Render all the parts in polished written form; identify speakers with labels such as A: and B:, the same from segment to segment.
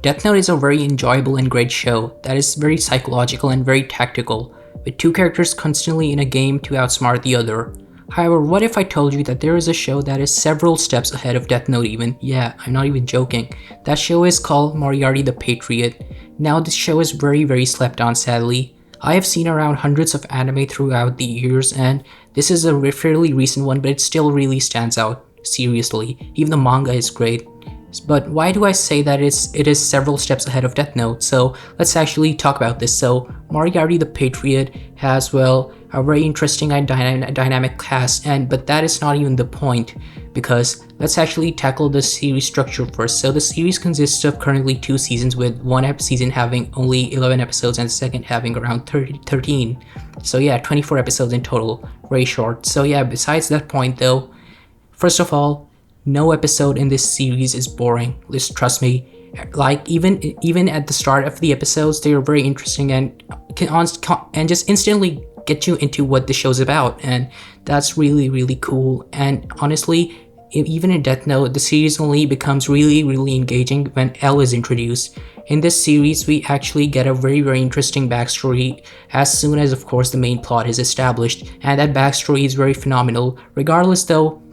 A: Death Note is a very enjoyable and great show that is very psychological and very tactical, with two characters constantly in a game to outsmart the other. However, what if I told you that there is a show that is several steps ahead of Death Note even? Yeah, I'm not even joking. That show is called Moriarty The Patriot. Now this show is very slept on, sadly. I have seen around hundreds of anime throughout the years, and this is a fairly recent one, but it still really stands out. Seriously, even the manga is great. But why do I say that it is several steps ahead of Death Note? So let's actually talk about this. So Moriarty the Patriot has, well, a very interesting and dynamic cast, but that is not even the point, because let's actually tackle the series structure first. So the series consists of currently 2 seasons, with one season having only 11 episodes and the second having around 13. So yeah, 24 episodes in total, very short. So yeah, besides that point though, first of all, no episode in this series is boring. Just trust me. Like even at the start of the episodes, they are very interesting and can just instantly get you into what the show's about, and that's really cool. And honestly, even in Death Note, the series only becomes really engaging when L is introduced. In this series, we actually get a very interesting backstory as soon as, of course, the main plot is established, and that backstory is very phenomenal. Regardless, though,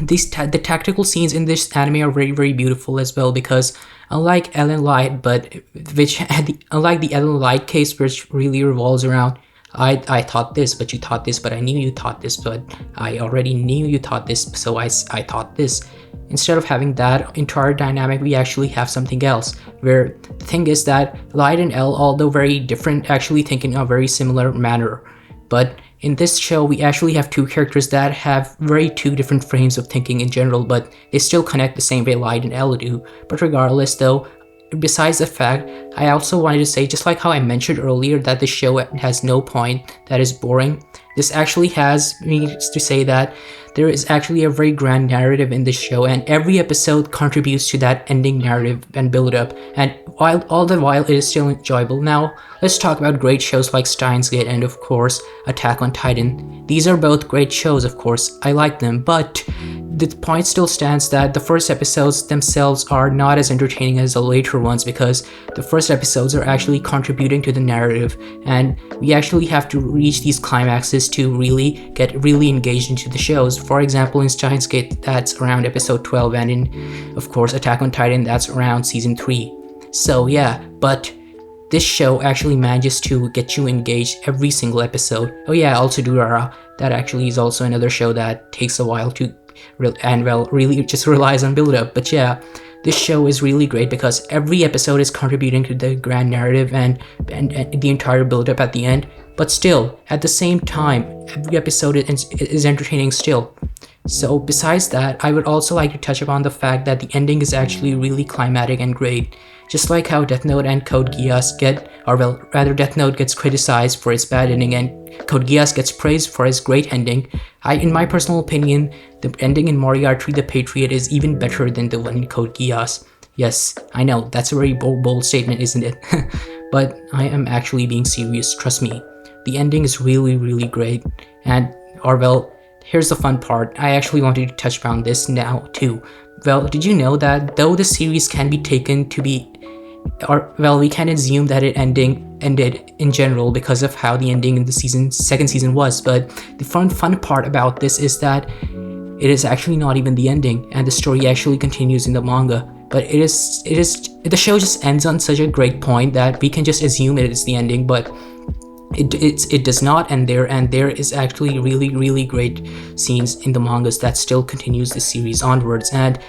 A: the tactical scenes in this anime are very beautiful as well, because unlike Ellen Light, unlike the Ellen Light case, which really revolves around I thought this, but you thought this, but I knew you thought this, but I already knew you thought this, so I thought this. Instead of having that entire dynamic, we actually have something else, where the thing is that Light and L, although very different, actually think in a very similar manner. But in this show, we actually have two characters that have very two different frames of thinking in general, but they still connect the same way Light and L do. But regardless though, besides the fact, I also wanted to say, just like how I mentioned earlier that the show has no point that is boring, this actually has me to say that there is actually a very grand narrative in this show, and every episode contributes to that ending narrative and build up, and all the while it is still enjoyable. Now, let's talk about great shows like Steins Gate and, of course, Attack on Titan. These are both great shows, of course, I like them, but the point still stands that the first episodes themselves are not as entertaining as the later ones, because the first episodes are actually contributing to the narrative, and we actually have to reach these climaxes to really get really engaged into the shows. For example, in Steins Gate, that's around episode 12, and in, of course, Attack on Titan, that's around season 3. So yeah, but this show actually manages to get you engaged every single episode. Oh yeah, also Durara, that actually is also another show that takes a while to really just relies on build up. But yeah, this show is really great because every episode is contributing to the grand narrative and the entire build up at the end. But still, at the same time, every episode is entertaining still. So besides that, I would also like to touch upon the fact that the ending is actually really climactic and great. Just like how Death Note and Code Geass Death Note gets criticized for its bad ending and Code Geass gets praised for its great ending, in my personal opinion, the ending in Moriarty the Patriot is even better than the one in Code Geass. Yes, I know, that's a very bold statement, isn't it? But I am actually being serious, trust me. The ending is really great, and, here's the fun part. I actually wanted to touch upon this now too. Well, did you know that though the series can be taken to be, we can assume that it ended in general because of how the ending in the second season was, but the fun part about this is that it is actually not even the ending, and the story actually continues in the manga. But the show just ends on such a great point that we can just assume it is the ending, but it does not end there, and there is actually really great scenes in the mangas that still continues the series onwards, and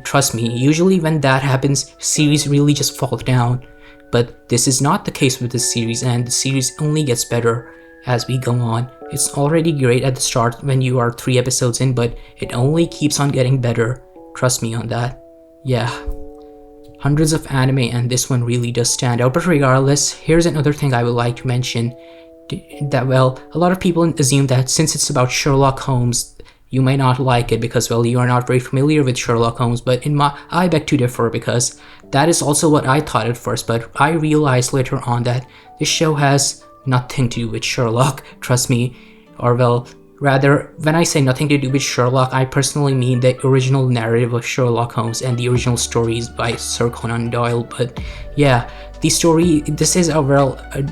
A: trust me, usually when that happens, series really just fall down. But this is not the case with this series, and the series only gets better as we go on. It's already great at the start when you are 3 episodes in, but it only keeps on getting better. Trust me on that. Yeah. Hundreds of anime, and this one really does stand out. But regardless, here's another thing I would like to mention. That, a lot of people assume that since it's about Sherlock Holmes, you may not like it because, you are not very familiar with Sherlock Holmes. But I beg to differ, because that is also what I thought at first. But I realized later on that this show has nothing to do with Sherlock, trust me. Or Rather, when I say nothing to do with Sherlock, I personally mean the original narrative of Sherlock Holmes and the original stories by Sir Conan Doyle. But yeah, this is a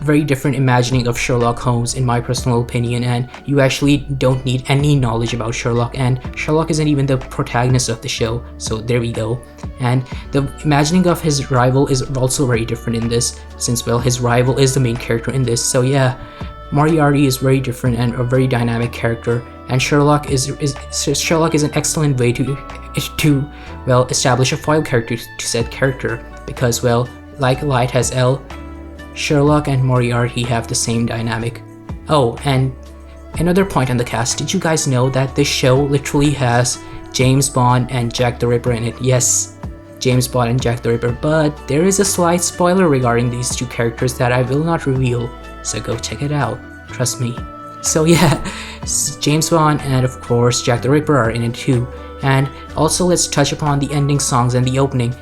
A: very different imagining of Sherlock Holmes in my personal opinion, and you actually don't need any knowledge about Sherlock, and Sherlock isn't even the protagonist of the show, so there we go. And the imagining of his rival is also very different in this, since, well, his rival is the main character in this. So yeah, Moriarty is very different and a very dynamic character, and Sherlock is an excellent way to well, establish a foil character to said character, because, well, like Light has L, Sherlock and Moriarty have the same dynamic. Oh, and another point on the cast, did you guys know that this show literally has James Bond and Jack the Ripper in it? Yes, James Bond and Jack the Ripper, but there is a slight spoiler regarding these two characters that I will not reveal, so go check it out, trust me. So yeah, James Bond and of course Jack the Ripper are in it too. And also let's touch upon the ending songs and the opening.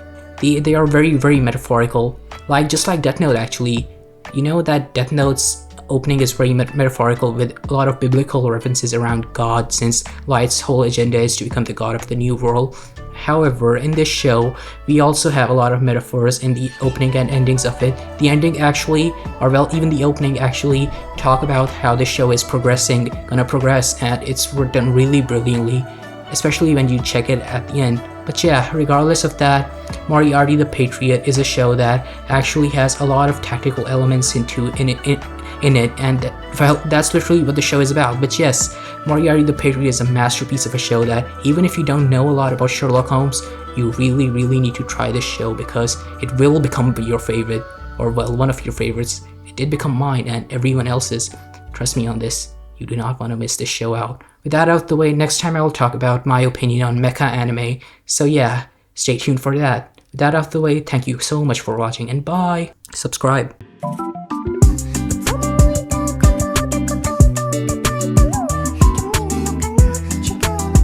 A: They are very metaphorical, just like Death Note actually. You know that Death Note's opening is very metaphorical with a lot of biblical references around God, since Light's whole agenda is to become the god of the new world. However, in this show, we also have a lot of metaphors in the opening and endings of it. The ending actually, or well, even the opening actually talk about how the show is gonna progress, and it's done really brilliantly, especially when you check it at the end. But yeah, regardless of that, Moriarty the Patriot is a show that actually has a lot of tactical elements in it, and well, that's literally what the show is about. But yes, Moriarty the Patriot is a masterpiece of a show that, even if you don't know a lot about Sherlock Holmes, you really need to try this show, because it will become your favorite, or well, one of your favorites. It did become mine and everyone else's. Trust me on this, you do not want to miss this show out. With that out the way, next time I will talk about my opinion on mecha anime, so yeah, stay tuned for that. With that out the way, thank you so much for watching, and bye! Subscribe.